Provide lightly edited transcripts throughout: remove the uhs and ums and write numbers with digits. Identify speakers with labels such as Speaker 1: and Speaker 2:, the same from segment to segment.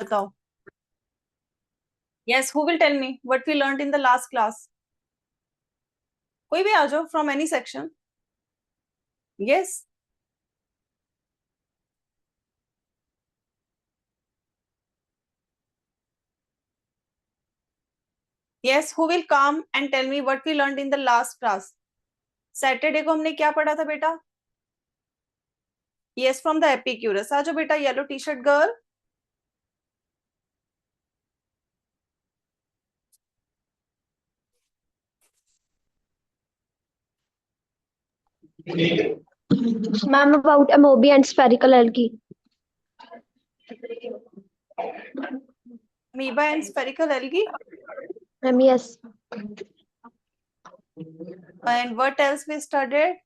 Speaker 1: बताओ. Yes, who will tell me what we learned in the last class? कोई भी आ जाओ from any section. Yes. Yes, who will come and tell me what we learned in the last class? Saturday को हमने क्या पढ़ा था बेटा? Yes, from the Epicurus. आ जाओ बेटा, yellow T shirt girl.
Speaker 2: Ma'am, about amoeba and spherical algae.
Speaker 1: Amoeba and spherical algae.
Speaker 2: Ma'am, yes.
Speaker 1: And what else we studied?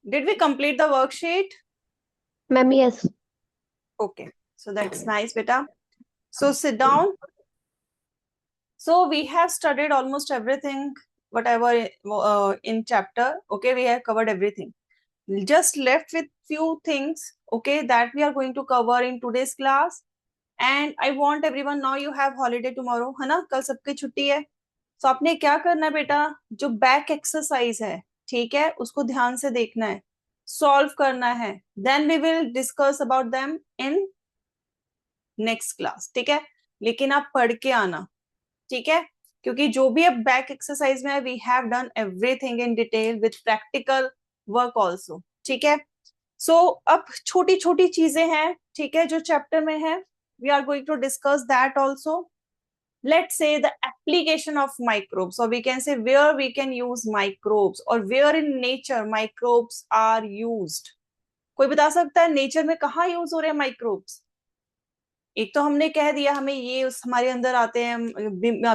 Speaker 1: Did we complete the worksheet?
Speaker 2: Ma'am, yes.
Speaker 1: Okay, so that's nice, beta. So sit down. So we have studied almost everything, whatever in chapter. Okay, we have covered everything. Just left with few things, okay, that we are going to cover in today's class. And I want everyone, now you have holiday tomorrow, है ना? कल सबकी छुट्टी है. तो आपने क्या करना है बेटा? जो बैक एक्सरसाइज है, ठीक है, उसको ध्यान से देखना है, सॉल्व करना है. Then we will discuss about them in next class, ठीक है. लेकिन आप पढ़ के आना, ठीक है, क्योंकि जो भी अब बैक एक्सरसाइज में है, we have done everything in detail with practical work also, ठीक है. सो अब छोटी छोटी चीजें हैं, ठीक है, जो चैप्टर में है, we are going to discuss that also. Let's say the application of microbes, or we can say where we can use microbes, or where in nature microbes are used. कोई बता सकता है नेचर में कहाँ use हो रहे हैं microbes? एक तो हमने कह दिया हमें ये उस हमारे अंदर आते हैं,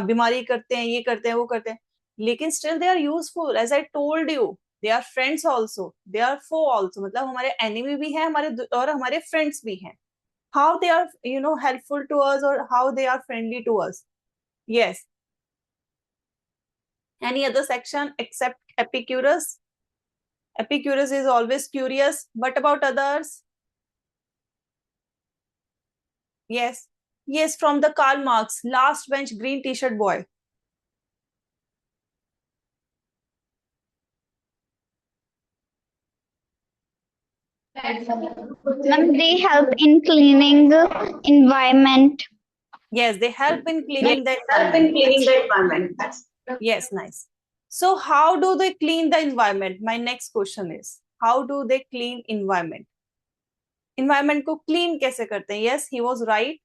Speaker 1: बीमारी करते हैं, ये करते हैं, वो करते हैं, लेकिन still they are useful. As I told you, they are friends also, they are foe also. मतलब हमारे एनिमी भी हैं हमारे, और हमारे फ्रेंड्स भी हैं. How they are helpful to us, और how they are friendly to us. Yes. Any other section except Epicurus? Epicurus is always curious. What about others? Yes. Yes, from the Karl Marx, last bench green t-shirt boy.
Speaker 2: Ma'am, they help in cleaning the environment.
Speaker 1: Yes, they help in cleaning the
Speaker 2: Help in
Speaker 1: environment.
Speaker 2: cleaning the environment.
Speaker 1: Yes, nice. So how do they clean the environment? My next question is, how do they clean environment? Environment को clean कैसे करते हैं? Yes, he was right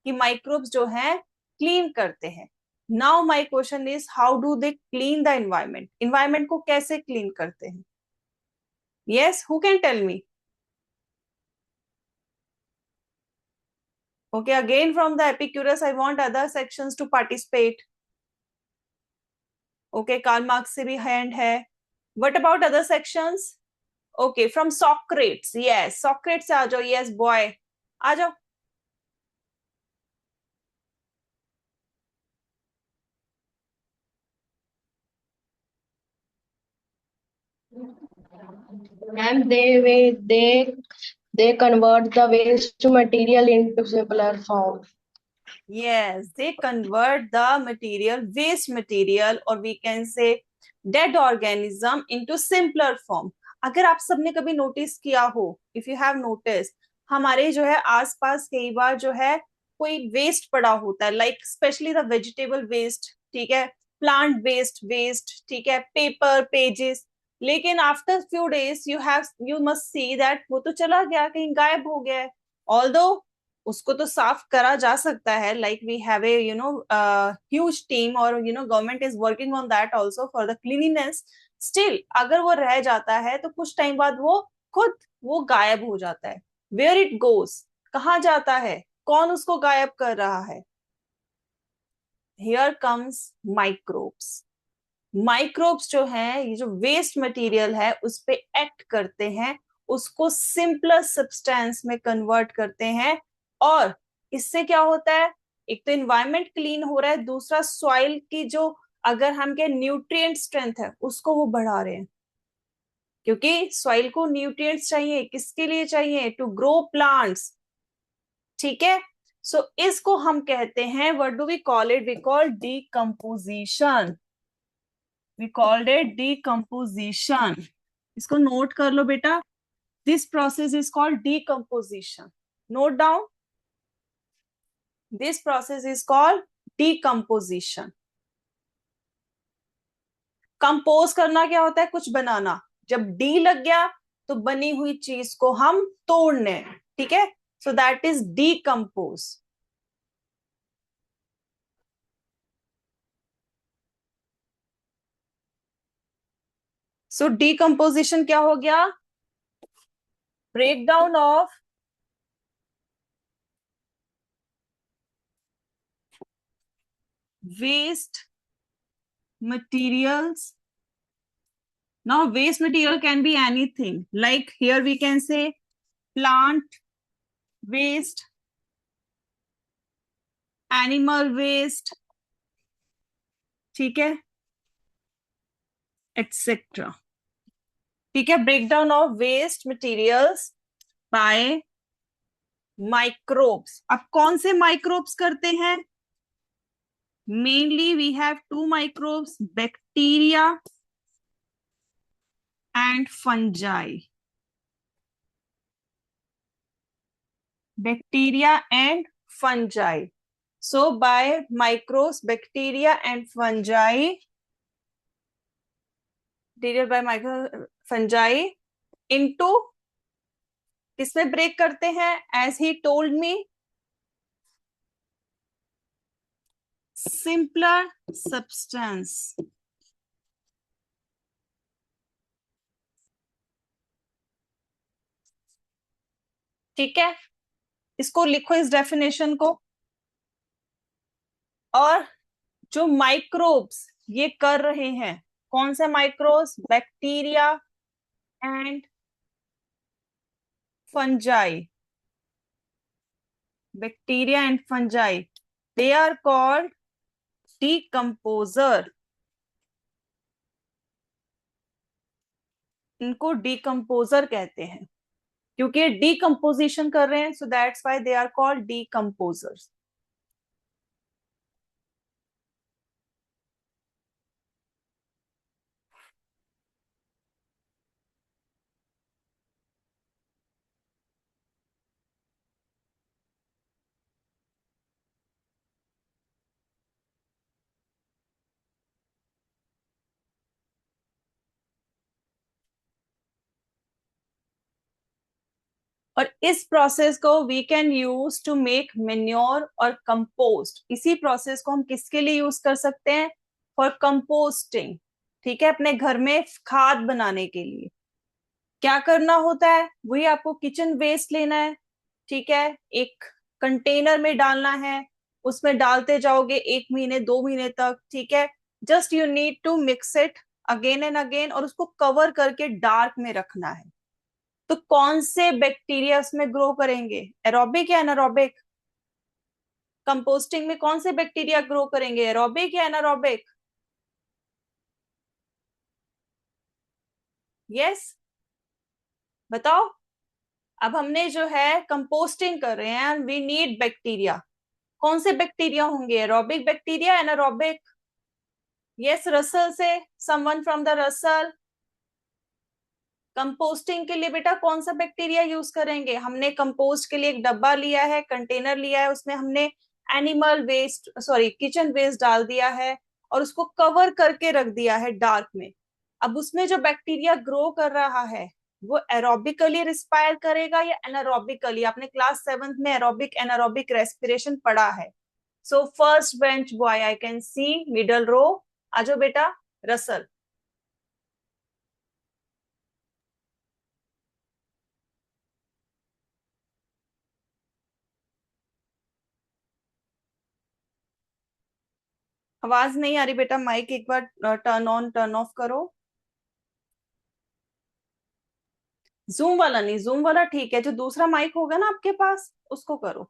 Speaker 1: कि microbes जो हैं clean करते हैं. Now my question is, how do they clean the environment? Environment को कैसे clean करते हैं? Yes, who can tell me? Okay, again from the Epicurus, I want other sections to participate. Okay, Karl Marx से भी hand है. What about other sections? Okay, from Socrates. Yes, Socrates से आ जाओ. Yes, boy. आ जाओ.
Speaker 3: And they convert the waste material into simpler form.
Speaker 1: Yes, they convert the material, waste material, or we can say dead organism into simpler form. अगर आप सबने कभी notice किया हो, इफ यू हैव नोटिस, हमारे जो है आसपास कई बार जो है कोई वेस्ट पड़ा होता है, like specially the vegetable waste, ठीक है, प्लांट वेस्ट वेस्ट, ठीक है, पेपर पेजेस. लेकिन after few days you must see that वो तो चला गया, कहीं गायब हो गया है. ऑल्दो उसको तो साफ करा जा सकता है, like we have a huge team, और government is working on that also for the cleanliness. Still अगर वो रह जाता है तो कुछ टाइम बाद वो खुद वो गायब हो जाता है. वेयर इट गोज, कहाँ जाता है, कौन उसको गायब कर रहा है? Here comes microbes. माइक्रोब्स जो हैं, ये जो वेस्ट मटेरियल है उस पे एक्ट करते हैं, उसको सिंपलर सब्सटेंस में कन्वर्ट करते हैं. और इससे क्या होता है? एक तो एनवायरनमेंट क्लीन हो रहा है, दूसरा सॉइल की जो अगर हम के न्यूट्रिएंट स्ट्रेंथ है उसको वो बढ़ा रहे हैं. क्योंकि सॉइल को न्यूट्रिएंट्स चाहिए, किसके लिए चाहिए? To grow plants. ठीक है, सो इसको हम कहते हैं, what do we call it, we call decomposition, we called it decomposition. इसको नोट कर लो बेटा, this process is called decomposition, note down, this process is called decomposition. Compose करना क्या होता है, कुछ बनाना, जब डी लग गया तो बनी हुई चीज को हम तोड़ने, ठीक है, so that is decompose. So decomposition क्या हो गया, breakdown of waste materials. Now waste material can be anything, like here we can say plant waste, animal waste, ठीक है, etc. ठीक है, breakdown of waste materials by microbes. अब कौन से माइक्रोब्स करते हैं, mainly we have two microbes, bacteria and fungi, bacteria and fungi. So by microbes, bacteria and fungi, bacteria by micro fungi into, किसमें ब्रेक करते हैं, as he told me, simpler substance। ठीक है, इसको लिखो इस डेफिनेशन को। और जो माइक्रोब्स ये कर रहे हैं, कौन से microbes, bacteria and fungi, bacteria and fungi, they are called decomposer. इनको डीकम्पोजर कहते हैं, क्योंकि डीकम्पोजिशन कर रहे हैं, so that's why they are called decomposers. और इस प्रोसेस को we can use to make manure और कंपोस्ट। इसी प्रोसेस को हम किसके लिए यूज कर सकते हैं, फॉर कंपोस्टिंग, ठीक है, अपने घर में खाद बनाने के लिए। क्या करना होता है, वही आपको किचन वेस्ट लेना है, ठीक है, एक कंटेनर में डालना है, उसमें डालते जाओगे 1 महीने 2 महीने तक, ठीक है, just you need to mix it again and again, और उसको कवर करके डार्क में रखना है। तो कौन से बैक्टीरिया उसमें ग्रो करेंगे, एरोबिक या एनारोबिक, कंपोस्टिंग में कौन से बैक्टीरिया ग्रो करेंगे, एरोबिक या एनारोबिक, यस बताओ। अब हमने जो है कंपोस्टिंग कर रहे हैं, वी नीड बैक्टीरिया, कौन से बैक्टीरिया होंगे, aerobic bacteria, anaerobic, yes Russell से, someone from the Russell. Composting के लिए बेटा कौन सा बैक्टीरिया यूज करेंगे, हमने कंपोस्ट के लिए एक डब्बा लिया है, कंटेनर लिया है, उसमें हमने animal waste sorry kitchen waste डाल दिया है, और उसको कवर करके रख दिया है डार्क में। अब उसमें जो बैक्टीरिया ग्रो कर रहा है, वो एरोबिकली रिस्पायर करेगा या एनारोबिकली, आपने क्लास 7th में एरोबिक एनारोबिक रेस्पिरेशन पढ़ा है। So first bench boy I can see, middle row, आ जाओ बेटा, रसल। आवाज नहीं आ रही बेटा, माइक एक बार टर्न ऑन टर्न ऑफ करो। जूम वाला नहीं, जूम वाला ठीक है, जो दूसरा माइक होगा ना आपके पास उसको करो।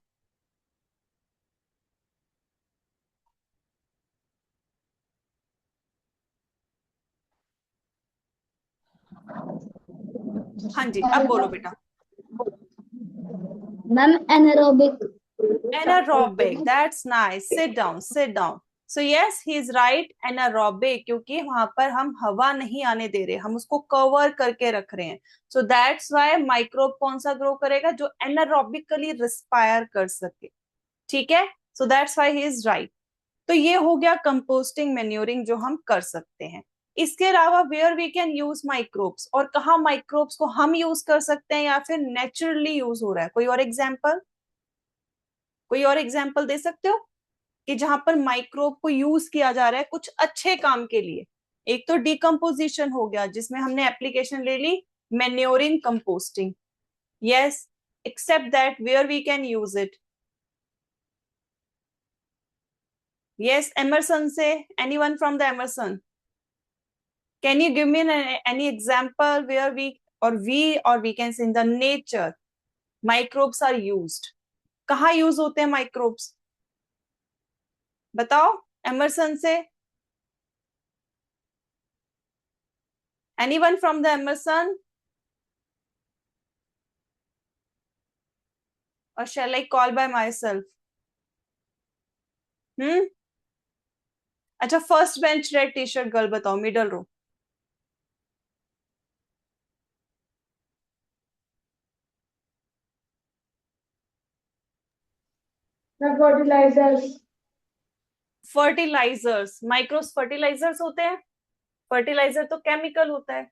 Speaker 1: हाँ जी, अब बोलो बेटा।
Speaker 2: Ma'am anaerobic
Speaker 1: Anaerobic. That's nice. Sit down. Sit down. So yes, he is right. Anaerobic, क्योंकि वहां पर हम हवा नहीं आने दे रहे, हम उसको कवर करके रख रहे हैं. So that's why माइक्रोब कौन सा ग्रो करेगा? जो एनारोबिकली रिस्पायर कर सके. ठीक है. So that's why he is right. तो ये हो गया कंपोस्टिंग मैन्योरिंग जो हम कर सकते हैं. इसके अलावा where we can use microbes, और कहाँ माइक्रोब्स को हम यूज कर सकते हैं या फिर नेचुरली यूज हो रहा है? कोई और एग्जाम्पल, कोई और एग्जाम्पल दे सकते हो कि जहां पर माइक्रोब को यूज किया जा रहा है कुछ अच्छे काम के लिए? एक तो डिकम्पोजिशन हो गया जिसमें हमने एप्लीकेशन ले ली manuring, composting. Yes, except that where we can use it. Yes, Emerson say, anyone from the Emerson? Can you give me any example where we can say in the nature, microbes are used? कहाँ use होते हैं microbes? बताओ Emerson से. Anyone from the Emerson? Or shall I call by myself? अच्छा, first bench red T shirt girl बताओ, middle row.
Speaker 3: Fertilisers.
Speaker 1: Fertilisers, microbes fertilisers होते हैं? Fertiliser तो केमिकल होता है.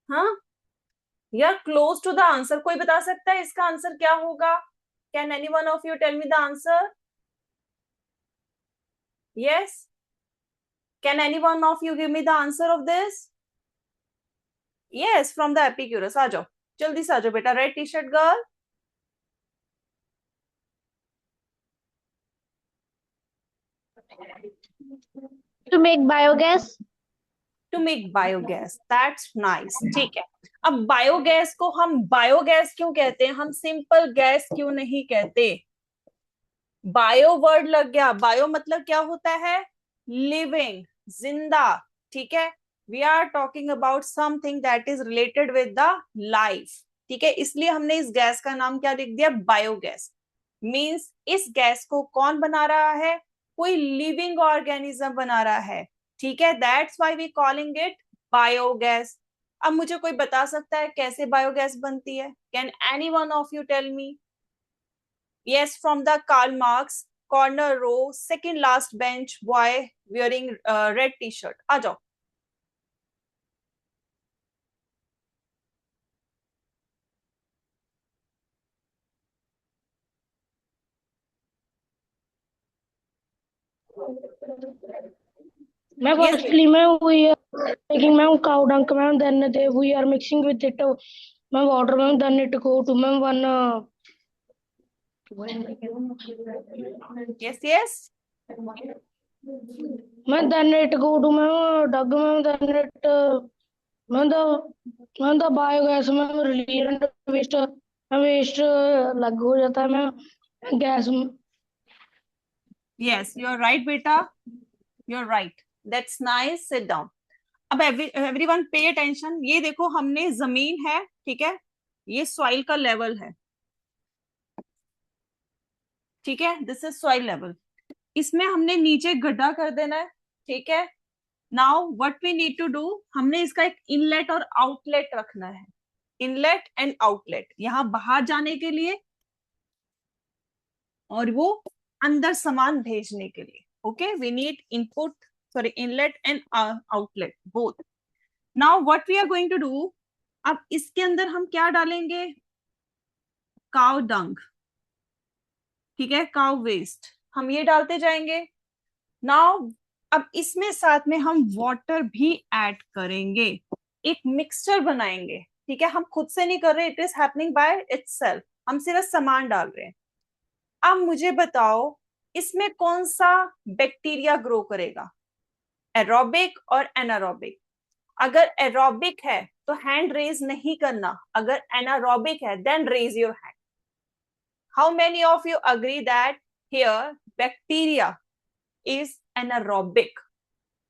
Speaker 1: हाँ, यार क्लोज टू द आंसर. कोई बता सकता है इसका आंसर क्या होगा? Can any one of you tell me the answer? Yes, can any one of you give me the answer of this? Yes, from the Epicurus. आ जाओ, जल्दी से आ जाओ बेटा. Red T shirt girl.
Speaker 2: To make biogas.
Speaker 1: To make biogas. That's nice. ठीक है. अब बायोगैस को हम बायोगैस क्यों कहते हैं? हम सिंपल गैस क्यों नहीं कहते? बायो वर्ड लग गया. बायो मतलब क्या होता है? लिविंग, जिंदा. ठीक है. We are talking about something that is related with the life. ठीक है, इसलिए हमने इस गैस का नाम क्या लिख दिया? बायोगैस. मींस इस गैस को कौन बना रहा है? कोई लिविंग ऑर्गेनिज्म बना रहा है. ठीक है, that's why we calling it biogas. अब मुझे कोई बता सकता है कैसे बायोगैस बनती है? Can any one of you tell me? Yes, from the Karl Marx, corner row, second last bench, boy wearing red t-shirt. आ जाओ.
Speaker 3: मैं
Speaker 1: Yes,
Speaker 3: फर्स्टली मैं we are taking ma'am cow dung ma'am then they we are mixing with it ma'am water ma'am then it go to ma'am one
Speaker 1: yes, yes.
Speaker 3: Ma'am then it go to ma'am dug ma'am then it ma'am the biogas ma'am relevant waste waste अलग हो जाता है ma'am gas.
Speaker 1: Yes, you're right, beta. You're right. That's nice. Sit down. अब everyone pay attention. ये देखो, हमने जमीन है, ठीक है, ये सॉइल का लेवल है. ठीक है, दिस इज सॉइल लेवल. इसमें हमने नीचे गड्ढा कर देना है. ठीक है. Now what we need to do, हमने इसका एक इनलेट और आउटलेट रखना है. इनलेट एंड आउटलेट, यहां बाहर जाने के लिए और वो अंदर सामान भेजने के लिए. Okay, we need input, sorry, inlet and outlet both. Now what we are going to do, अब इसके अंदर हम क्या डालेंगे? Cow dung. ठीक है, काउ वेस्ट, हम ये डालते जाएंगे. नाउ अब इसमें साथ में हम वाटर भी ऐड करेंगे, एक मिक्सचर बनाएंगे. ठीक है, हम खुद से नहीं कर रहे, it is happening by itself. हम सिर्फ सामान डाल रहे हैं. अब मुझे बताओ, इसमें कौन सा बैक्टीरिया ग्रो करेगा? एरोबिक और एनारोबिक? अगर एरोबिक है तो हैंड रेज नहीं करना, अगर एनारोबिक है then raise your hand. How many of you agree that here bacteria is anaerobic?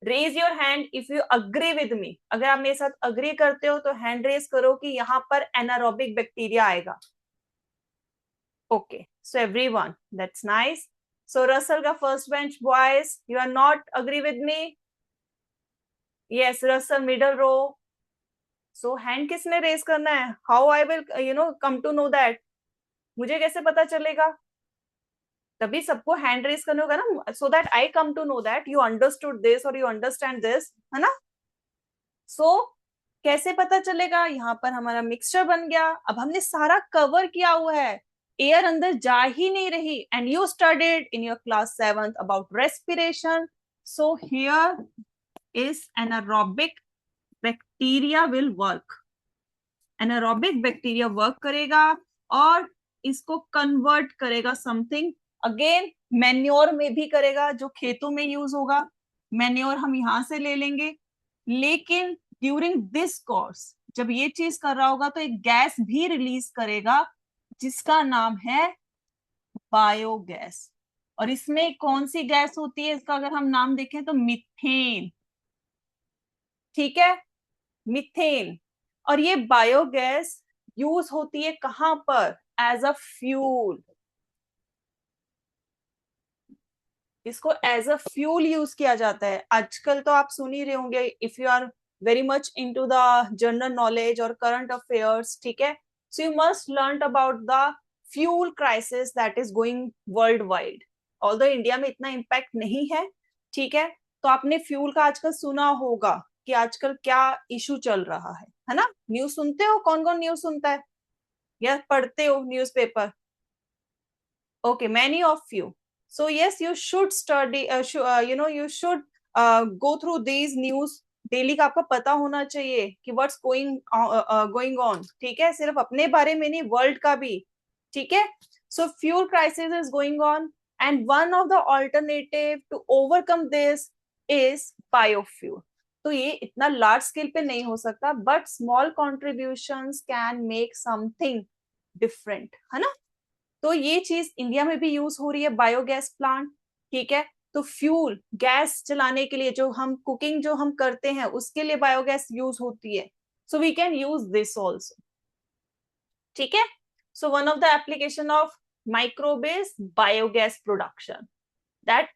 Speaker 1: Raise your hand if you agree with me. अगर आप मेरे साथ अग्री करते हो तो हैंड रेज करो कि यहां पर एनारोबिक बैक्टीरिया आएगा. Okay, so everyone, that's nice. So Russell का first bench boys, you are not agree with me? Yes, Russell middle row. So hand किसने raise करना है? How I will come to know that? मुझे कैसे पता चलेगा? तभी सबको हैंड रेस करने होगा ना, so that I come to know that you understood this or you understand this, है ना? So कैसे पता चलेगा? यहाँ पर हमारा मिक्सचर बन गया. अब हमने सारा कवर किया हुआ है, एयर अंदर जा ही नहीं रही. And you studied in your class 7th about respiration. So here is anaerobic bacteria will work. Anaerobic bacteria work करेगा और इसको कन्वर्ट करेगा समथिंग. अगेन मैन्योर में भी करेगा, जो खेतों में यूज होगा. मैन्योर हम यहां से ले लेंगे. लेकिन ड्यूरिंग दिस कोर्स जब ये चीज कर रहा होगा तो एक गैस भी रिलीज करेगा जिसका नाम है बायोगैस. और इसमें कौन सी गैस होती है, इसका अगर हम नाम देखें तो मीथेन. ठीक है, मीथेन. और ये बायोगैस यूज होती है कहां पर? As a fuel. इसको एज अ फ्यूल यूज किया जाता है. आजकल तो आप सुन ही रहे होंगे, if you are very much into the general knowledge और करंट अफेयर्स. ठीक है, so you must learn about the fuel crisis that is going worldwide. Although India में इतना इम्पैक्ट नहीं है. ठीक है, तो आपने फ्यूल का आजकल सुना होगा कि आजकल क्या इशू चल रहा है ना? न्यूज सुनते हो? कौन कौन न्यूज सुनता है या पढ़ते हो newspaper? Okay, many of you. So yes, you should study, you should go through these news. Daily का आपको पता होना चाहिए कि व्हाट्स गोइंग ऑन. ठीक है, सिर्फ अपने बारे में नहीं, वर्ल्ड का भी. ठीक है, so fuel crisis is going on and one of the alternative to overcome this is biofuel. तो ये इतना लार्ज स्केल पे नहीं हो सकता, but small contributions can make something different, है ना? तो ये चीज इंडिया में भी यूज हो रही है, बायोगैस प्लांट. ठीक है, तो फ्यूल गैस चलाने के लिए, जो हम कुकिंग जो हम करते हैं उसके लिए बायोगैस यूज होती है. So we can use this also. ठीक है, so one of the application of microbe is biogas production that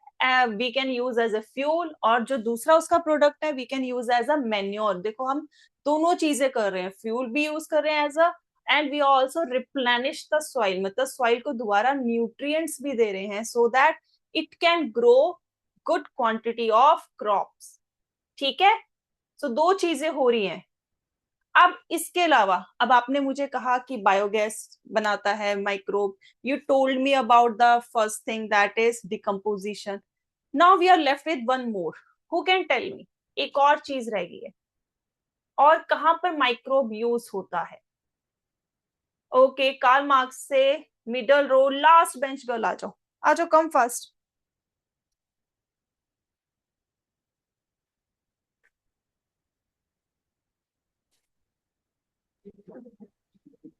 Speaker 1: we can use as a fuel. और जो दूसरा उसका प्रोडक्ट है we can use as a manure. देखो हम दोनों चीजें कर रहे हैं, फ्यूल भी यूज कर रहे हैं as a, and we also replenish the soil, मतलब सॉइल को दोबारा न्यूट्रिएंट्स भी दे रहे हैं so that it can grow good quantity of crops. ठीक है, सो दो चीजें हो रही हैं. अब इसके अलावा, अब आपने मुझे कहा कि बायोगैस बनाता है microbe. You told me about the first thing that is decomposition. Now we are left with one more. Who can tell me? एक और चीज रह गई है, और कहां पर माइक्रोब यूज होता है? ओके, कार्ल मार्क्स से middle row, last bench girl आ जाओ, आ जाओ, come fast.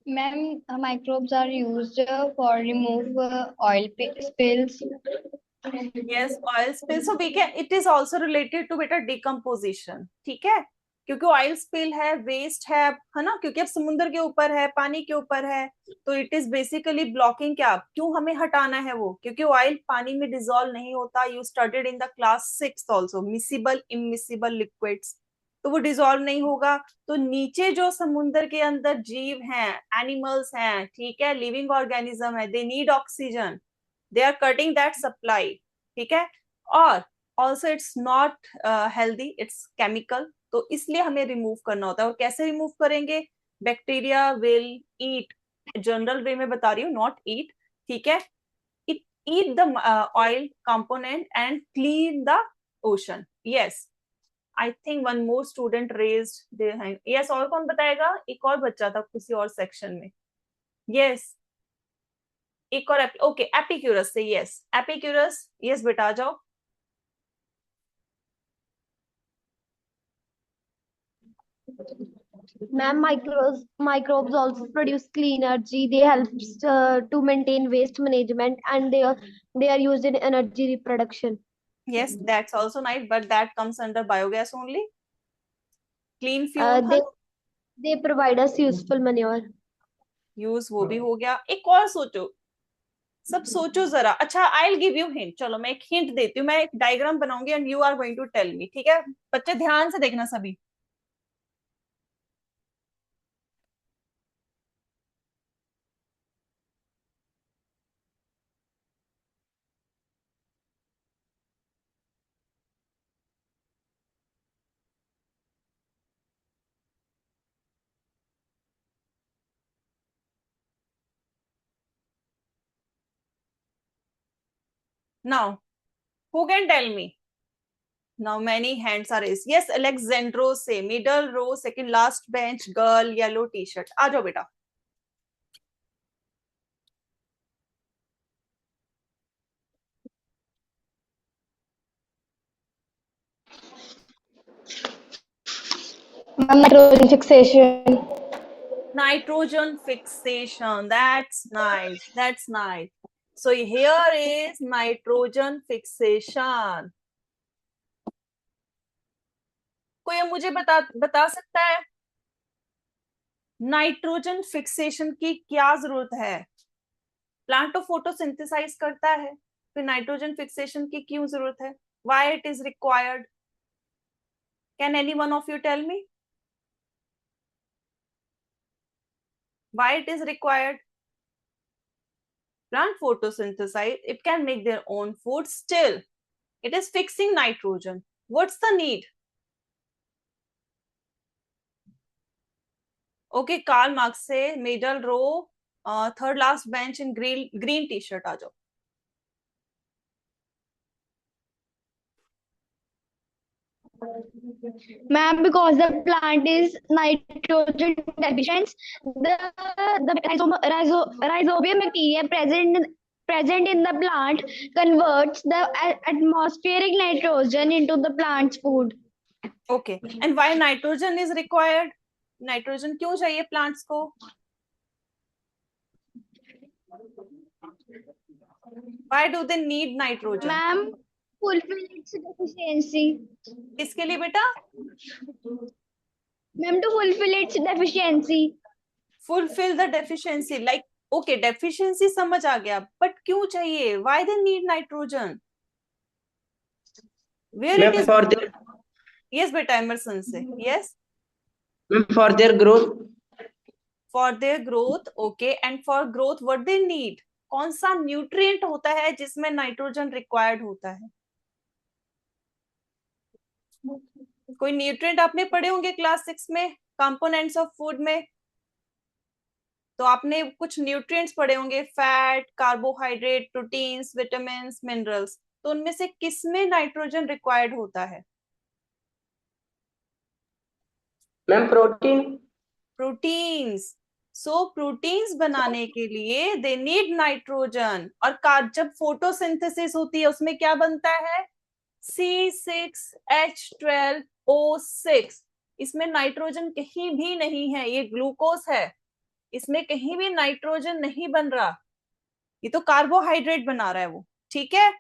Speaker 2: Ma'am, microbes are used for remove oil spills.
Speaker 1: Yes, oil spill. So we can, it is also related to बेटा decomposition. ठीक है, क्योंकि ऑयल स्पिल है, वेस्ट है ना? क्योंकि अब समुद्र के ऊपर है, पानी के ऊपर है, तो इट इज बेसिकली ब्लॉकिंग. क्या, क्यों हमें हटाना है वो? क्योंकि ऑयल पानी में डिसॉल्व नहीं होता. You studied in the class 6th also, miscible immiscible liquids. तो वो डिसॉल्व नहीं होगा. तो नीचे जो समुद्र के अंदर जीव हैं, एनिमल्स हैं, ठीक है, लिविंग ऑर्गेनिज्म है, they need oxygen. They are cutting that supply. ठीक है, और also it's not healthy, it's chemical. तो इसलिए हमें रिमूव करना होता है. और कैसे रिमूव करेंगे? बैक्टीरिया विल ईट, जनरल वे में बता रही हूँ, नॉट ईट. ठीक है, it eat the oil component and clean the ocean. Yes, I think one more student raised their hand. Yes, और कौन बताएगा? एक और बच्चा था किसी और सेक्शन में. यस, एक और. ओके, एपिक्यूरस से. Yes, Epicurus. यस बेटा, आ जाओ.
Speaker 4: Ma'am, microbes also produce clean energy. They help to maintain waste management, and they are used in energy reproduction.
Speaker 1: Yes, that's also nice, but that comes under biogas only. Clean fuel
Speaker 4: They provide us useful manure.
Speaker 1: Use वो भी हो गया. एक और सोचो, सब सोचो जरा। अच्छा, I will give you hint. चलो मैं एक हिंट देती हूँ, मैं एक डायग्राम बनाऊंगी and you are going to tell me, ठीक है? बच्चे ध्यान से देखना सभी। Now who can tell me? Now many hands are raised. Yes, Alexandro say middle row, second last bench, girl, yellow t-shirt. आ जाओ बेटा।
Speaker 3: Nitrogen fixation.
Speaker 1: Nitrogen fixation. That's nice. That's nice. So here is nitrogen fixation. कोई मुझे बता सकता है nitrogen fixation की क्या जरूरत है? प्लांट तो फोटोसिंथेसाइज करता है, फिर नाइट्रोजन फिक्सेशन की क्यों जरूरत है? Why it is required? Can any one of you tell me why it is required? Plant photosynthesize, it can make their own food, still it is fixing nitrogen. What's the need? Okay, Karl Marx से middle row, third last bench in green t-shirt आ जाओ।
Speaker 2: Ma'am, because the plant is nitrogen deficient, the rhizobium bacteria present in the plant converts the atmospheric nitrogen into the plant's food.
Speaker 1: Okay, and why nitrogen is required? Nitrogen क्यों चाहिए plants को? Why do they need nitrogen?
Speaker 2: Ma'am, fulfill its deficiency.
Speaker 1: किसके लिए बेटा?
Speaker 2: Ma'am, to fulfill its deficiency.
Speaker 1: Fulfill the deficiency, like okay, deficiency समझ आ गया, but क्यों चाहिए? Why they need nitrogen? Where it is?
Speaker 5: For their
Speaker 1: Yes बेटा, Emerson से। yes,
Speaker 5: for their growth.
Speaker 1: for their growth, okay, and for growth what they need? कौन सा nutrient होता है जिसमें नाइट्रोजन रिक्वायर्ड होता है? कोई न्यूट्रिएंट आपने पढ़े होंगे क्लास 6 में कंपोनेंट्स ऑफ फूड में, तो आपने कुछ न्यूट्रिएंट्स पढ़े होंगे, fat, carbohydrate, proteins, vitamins, minerals. तो उनमें से किसमें नाइट्रोजन रिक्वायर्ड होता है?
Speaker 5: Ma'am protein.
Speaker 1: प्रोटीन्स। सो प्रोटीन्स बनाने के लिए दे नीड नाइट्रोजन। और जब फोटोसिंथेसिस होती है उसमें क्या बनता है? C6H12O6। इसमें नाइट्रोजन कहीं भी नहीं है, ये ग्लूकोज है, इसमें कहीं भी नाइट्रोजन नहीं बन रहा, ये तो कार्बोहाइड्रेट बना रहा है वो, ठीक है?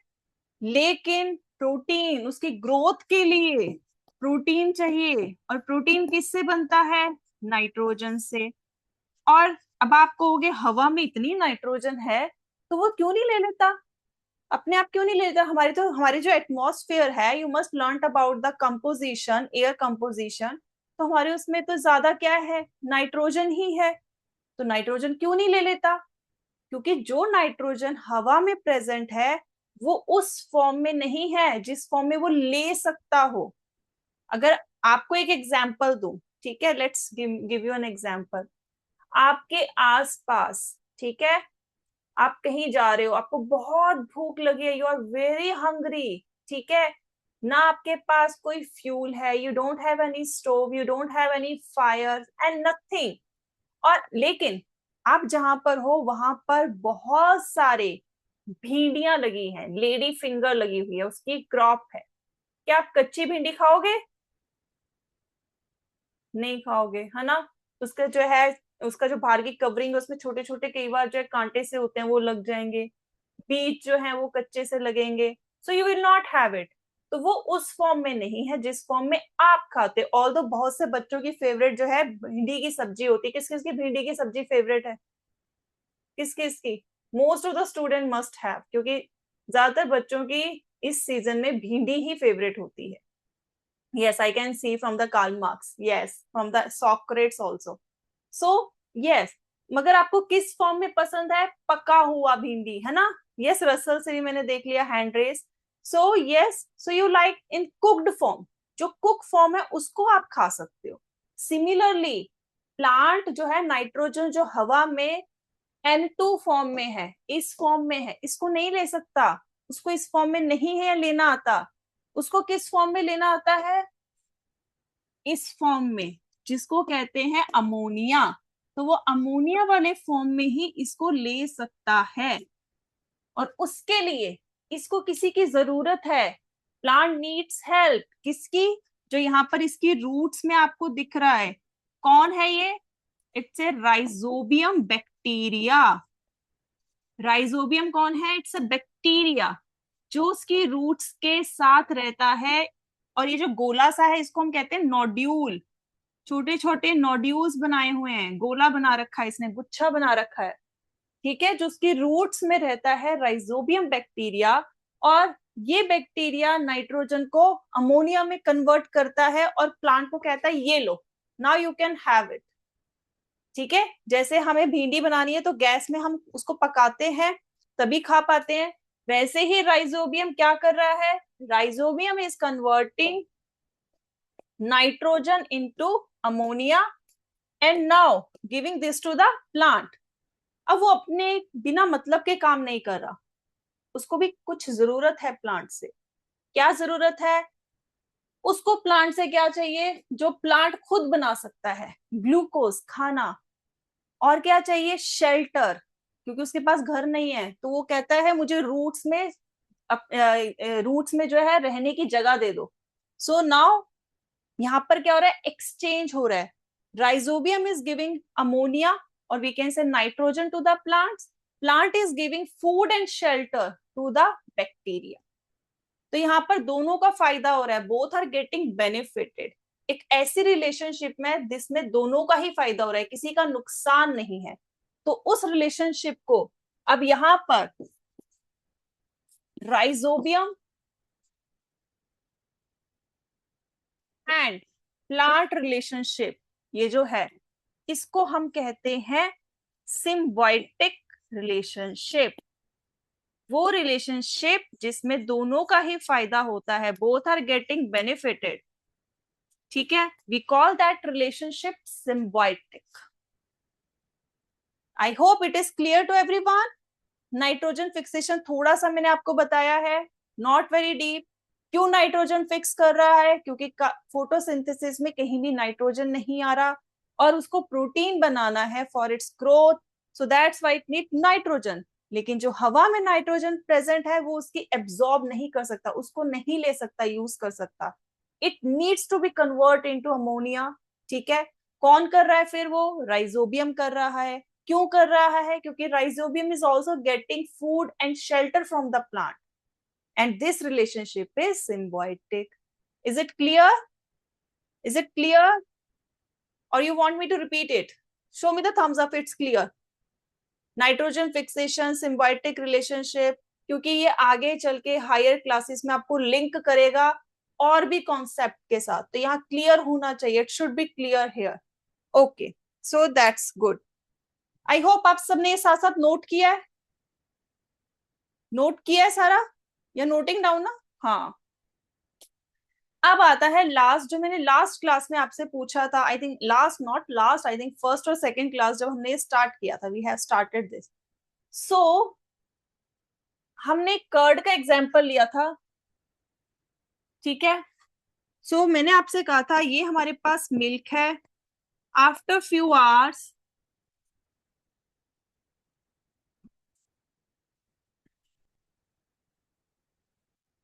Speaker 1: लेकिन प्रोटीन, उसकी ग्रोथ के लिए प्रोटीन चाहिए, और प्रोटीन किससे बनता है? नाइट्रोजन से। और अब आप कहोगे हवा में इतनी नाइट्रोजन है तो वो क्यों नहीं ले लेता? अपने आप क्यों नहीं ले लेता? हमारी जो एटमॉस्फेयर है, you must learn about the composition, air composition, तो हमारे उसमें तो ज्यादा क्या है? नाइट्रोजन ही है। तो नाइट्रोजन क्यों नहीं ले लेता? क्योंकि जो नाइट्रोजन हवा में प्रेजेंट है वो उस फॉर्म में नहीं है जिस फॉर्म में वो ले सकता हो। अगर आपको एक एग्जाम्पल दूं, ठीक है, let's give you an example. आपके आसपास, ठीक है, आप कहीं जा रहे हो, आपको बहुत भूख लगी है, यू आर वेरी हंग्री, ठीक है, ना आपके पास कोई फ्यूल है, you don't have any stove, you don't have any fire and nothing, और लेकिन आप जहां पर हो वहां पर बहुत सारे भिंडियां लगी हैं, लेडी फिंगर लगी हुई है, उसकी क्रॉप है। क्या आप कच्ची भिंडी खाओगे? नहीं खाओगे, है ना? उसका जो है, उसका जो बाहर की कवरिंग है उसमें छोटे छोटे कई बार जो है कांटे से होते हैं, वो लग जाएंगे, बीज जो है वो कच्चे से लगेंगे, so you will not have it. तो वो उस फॉर्म में नहीं है जिस फॉर्म में आप खाते। ऑल्दो बहुत से बच्चों की फेवरेट जो है भिंडी की सब्जी होती है। किस किस की भिंडी की सब्जी फेवरेट है? किस किस की? Most of the student must have, क्योंकि ज्यादातर बच्चों की इस सीजन में भिंडी ही फेवरेट होती है. Yes, I can see from the Karl Marx. Yes, from the Socrates also. So, yes. मगर आपको किस फॉर्म में पसंद है? पका हुआ भिंडी, है ना? Yes, रसल से भी मैंने देख लिया hand raise. So, yes, so you like in cooked form. जो कुक फॉर्म है उसको आप खा सकते हो. Similarly, प्लांट जो है नाइट्रोजन जो हवा में N2 फॉर्म में है, इस फॉर्म में है, इसको नहीं ले सकता. उसको इस फॉर्म में नहीं है लेना आता. उसको किस फॉर्म में लेना आता है? इस फॉर्म में, जिसको कहते हैं अमोनिया. तो वो अमोनिया वाले फॉर्म में ही इसको ले सकता है. और उसके लिए इसको किसी की जरूरत है. Plant needs help. किसकी? जो यहाँ पर इसकी रूट्स में आपको दिख रहा है. कौन है ये? It's a rhizobium bacteria. Rhizobium कौन है? इट्स अ बैक्टीरिया जो उसकी रूट्स के साथ रहता है. और ये जो गोला सा है इसको हम कहते हैं नोड्यूल. छोटे छोटे नोड्यूल्स बनाए हुए हैं, गोला बना रखा है इसने, गुच्छा बना रखा है. ठीक है, जो उसकी रूट्स में रहता है राइजोबियम बैक्टीरिया. और ये बैक्टीरिया नाइट्रोजन को अमोनिया में कन्वर्ट करता है और प्लांट को कहता है ये लो, now you can have it. ठीक है, जैसे हमें भिंडी बनानी है तो गैस में हम उसको पकाते हैं तभी खा पाते हैं, वैसे ही राइजोबियम क्या कर रहा है? Rhizobium is converting nitrogen into ammonia and now giving this to the plant. अब वो अपने बिना मतलब के काम नहीं कर रहा, उसको भी कुछ जरूरत है प्लांट से. क्या जरूरत है उसको? प्लांट से क्या चाहिए जो प्लांट खुद बना सकता है? ग्लूकोज, खाना. और क्या चाहिए? शेल्टर, क्योंकि उसके पास घर नहीं है तो वो कहता है मुझे रूट्स में जो है रहने की जगह दे दो. सो नाउ यहां पर क्या हो रहा है? एक्सचेंज हो रहा है. राइजोबियम इज गिविंग अमोनिया और we can say nitrogen to the plants. Plant is giving food and shelter to the bacteria. तो यहाँ पर दोनों का फायदा हो रहा है. Both are getting benefited. एक ऐसी रिलेशनशिप में जिसमें दोनों का ही फायदा हो रहा है, किसी का नुकसान नहीं है. तो उस रिलेशनशिप को अब यहां पर राइजोबियम एंड प्लांट रिलेशनशिप, ये जो है इसको हम कहते हैं सिम्बायोटिक रिलेशनशिप. वो रिलेशनशिप जिसमें दोनों का ही फायदा होता है, बोथ आर गेटिंग बेनिफिटेड. ठीक है, we call that relationship symbiotic. I hope it is clear to everyone. Nitrogen fixation थोड़ा सा मैंने आपको बताया है, नॉट वेरी डीप. क्यों नाइट्रोजन फिक्स कर रहा है? क्योंकि फोटोसिंथेसिस में कहीं भी नाइट्रोजन नहीं आ रहा और उसको प्रोटीन बनाना है for its growth. So that's why it need nitrogen. लेकिन जो हवा में नाइट्रोजन प्रेजेंट है वो उसकी एब्जॉर्ब नहीं कर सकता, उसको नहीं ले सकता, यूज कर सकता. It needs to be convert into ammonia. ठीक है, कौन कर रहा है फिर? वो राइजोबियम कर रहा है. क्यों कर रहा है? क्योंकि rhizobium is also getting food and shelter from the plant and this relationship is symbiotic. Is it clear? Is it clear? Or you want me to repeat it? Show me the thumbs up. It's clear. Nitrogen fixation, symbiotic relationship, क्योंकि ये आगे चल के higher classes में आपको link करेगा और भी कॉन्सेप्ट के साथ. तो यहाँ क्लियर होना चाहिए. It should be clear here. Okay, so that's good. I hope आप सबने साथ साथ नोट किया है. नोट किया है सारा या नोटिंग डाउन ना? हाँ. अब आता है लास्ट, जो मैंने लास्ट क्लास में आपसे पूछा था. I think last, not last, I think first और सेकंड क्लास जब हमने स्टार्ट किया था, वी हैव स्टार्टेड दिस. सो हमने कर्ड का एग्जांपल लिया था. ठीक है, सो मैंने आपसे कहा था ये हमारे पास मिल्क है. आफ्टर फ्यू आवर्स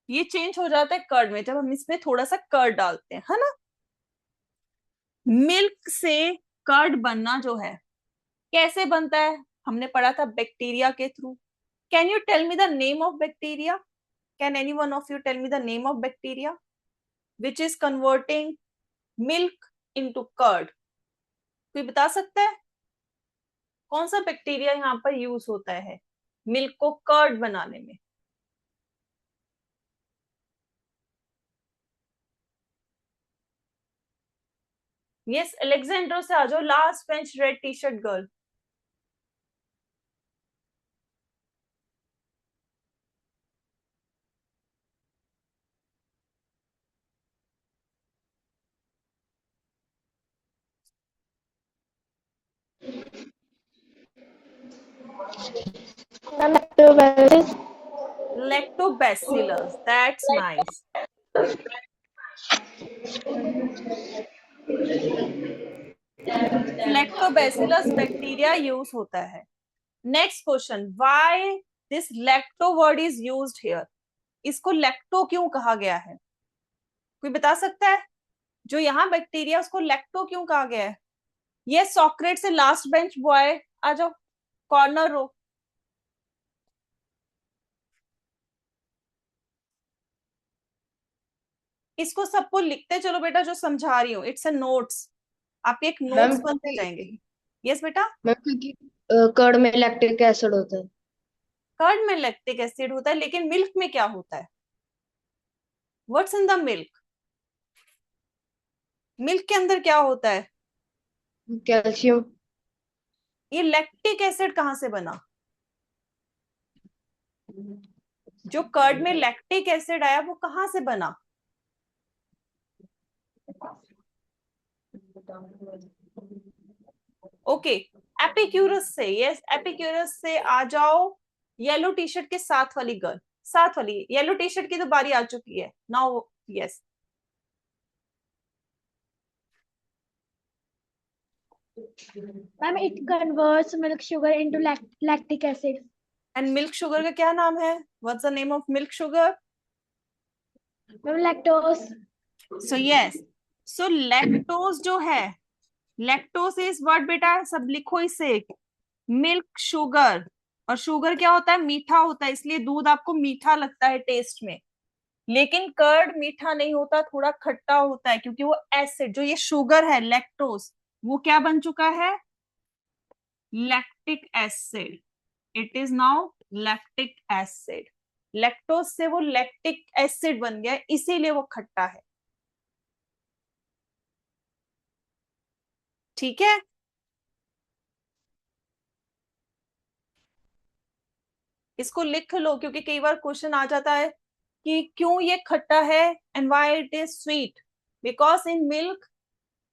Speaker 1: ये चेंज हो जाता है कर्ड में जब हम इसमें थोड़ा सा कर्ड डालते हैं, है ना. मिल्क से कर्ड बनना जो है कैसे बनता है? हमने पढ़ा था बैक्टीरिया के through. Can you tell me the name of bacteria? Can any one of you tell me the name of bacteria which is converting milk into curd? कोई बता सकता है कौन सा बैक्टीरिया यहाँ पर यूज होता है? मिल्क को कर्ड बनाने में। यस अलेक्जेंड्रो से आ जाओ, last bench red T shirt girl. Lactobacillus, that's nice. Lactobacillus bacteria use होता है। Next question, why this lacto word is used here? इसको लैक्टो क्यों कहा गया है? कोई बता सकता है? जो यहाँ बैक्टीरिया उसको लैक्टो क्यों कहा गया है? ये सॉक्रेट से लास्ट बेंच बॉय आ जाओ, कॉर्नर रो। इसको सबको लिखते चलो बेटा, जो समझा रही हूँ, इट्स अ नोट्स, आपके एक नोट्स बनते जाएंगे। यस बेटा।
Speaker 6: मैम क्योंकि कर्ड में लैक्टिक एसिड होता है।
Speaker 1: कर्ड में लैक्टिक एसिड होता है, लेकिन मिल्क में क्या होता है? What's in the milk? Milk के अंदर क्या होता है?
Speaker 6: कैल्शियम।
Speaker 1: ये लैक्टिक एसिड कहाँ से बना? जो कर्ड में लैक्टिक एसिड आया वो कहाँ से बना? ओके, एपिक्यूरस से। यस एपिक्यूरस से आ जाओ, येलो टी शर्ट के साथ वाली गर्ल, साथ वाली येलो टी शर्ट की तो बारी आ चुकी है now. Yes
Speaker 2: Ma'am, it converts milk sugar into lactic acid.
Speaker 1: And milk sugar का क्या नाम है? What's the name of milk sugar?
Speaker 2: Ma'am, lactose.
Speaker 1: So yes, so lactose जो है, लैक्टोज इज व्हाट बेटा? सब लिखो इसे, मिल्क शुगर। और शुगर क्या होता है? मीठा होता है, इसलिए दूध आपको मीठा लगता है टेस्ट में। लेकिन कर्ड मीठा नहीं होता, थोड़ा खट्टा होता है, क्योंकि वो एसिड, जो ये शुगर है लैक्टोज, वो क्या बन चुका है? Lactic acid. It is now lactic acid. Lactose से वो लैक्टिक एसिड बन गया, इसीलिए वो खट्टा है। ठीक है, इसको लिख लो, क्योंकि कई बार क्वेश्चन आ जाता है कि क्यों ये खट्टा है, and why it is sweet? Because in milk,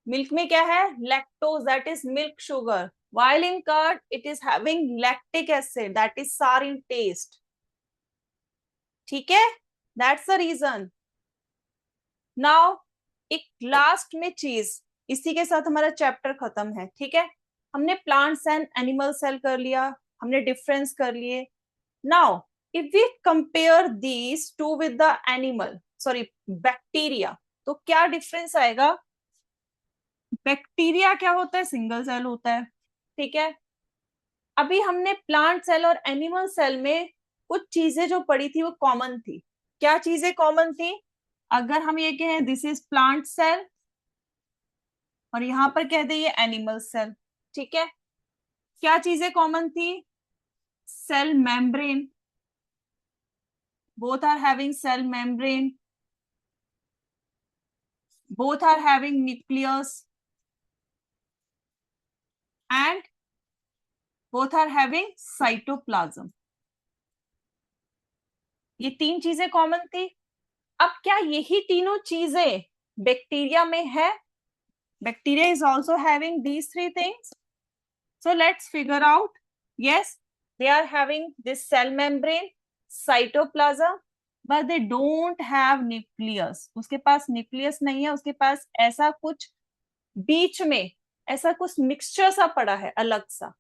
Speaker 1: milk में क्या है? Lactose, that is milk sugar, while in curd it is having lactic acid, that is sour in taste. ठीक है, that's the reason. now एक last में चीज, इसी के साथ हमारा चैप्टर खत्म है। ठीक है, हमने प्लांट्स एंड एनिमल सेल कर लिया, हमने डिफरेंस कर लिए। Now if we compare these two with the animal, sorry bacteria, तो क्या डिफरेंस आएगा? बैक्टीरिया क्या होता है? सिंगल सेल होता है। ठीक है, अभी हमने प्लांट सेल और एनिमल सेल में कुछ चीजें जो पड़ी थी वो कॉमन थी। क्या चीजें कॉमन थी? अगर हम ये कहें दिस इज प्लांट सेल, और यहां पर कह दे ये एनिमल सेल, ठीक है, क्या चीजें कॉमन थी? Cell membrane, both are having cell membrane, both are having nucleus, and both are having cytoplasm. ये तीन चीजें कॉमन थी। अब क्या यही तीनों चीजें बैक्टीरिया में है? Bacteria is also having these three things. So let's figure out. Yes, they are having this cell membrane, cytoplasm, but they don't have nucleus. उसके पास न्यूक्लियस नहीं है, उसके पास ऐसा कुछ बीच में ऐसा कुछ मिक्सचर सा पड़ा है अलग सा।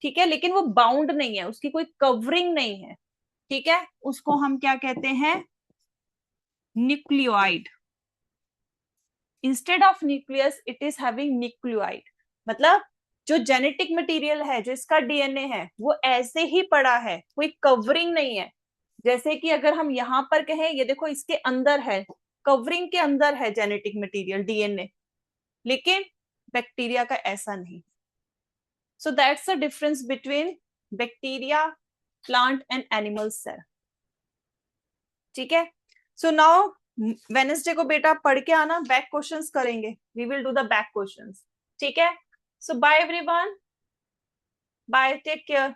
Speaker 1: ठीक है, लेकिन वो बाउंड नहीं है, उसकी कोई कवरिंग नहीं है। ठीक है, उसको हम क्या कहते हैं? Nucleoid. Instead of nucleus it is having nucleoid, मतलब जो जेनेटिक मटेरियल है, जो इसका डीएनए है, वो ऐसे ही पड़ा है, कोई कवरिंग नहीं है। जैसे कि अगर हम यहाँ पर कहें ये देखो इसके अंदर है, कवरिंग के अंदर है जेनेटिक मटेरियल डीएनए, लेकिन बैक्टीरिया का ऐसा नहीं। So that's the difference between bacteria plant and animal cell. ठीक है, सो नाउ वेनेसडे को बेटा पढ़ के आना, बैक क्वेश्चंस करेंगे, we will do the back questions. ठीक है, so bye everyone, bye, take care.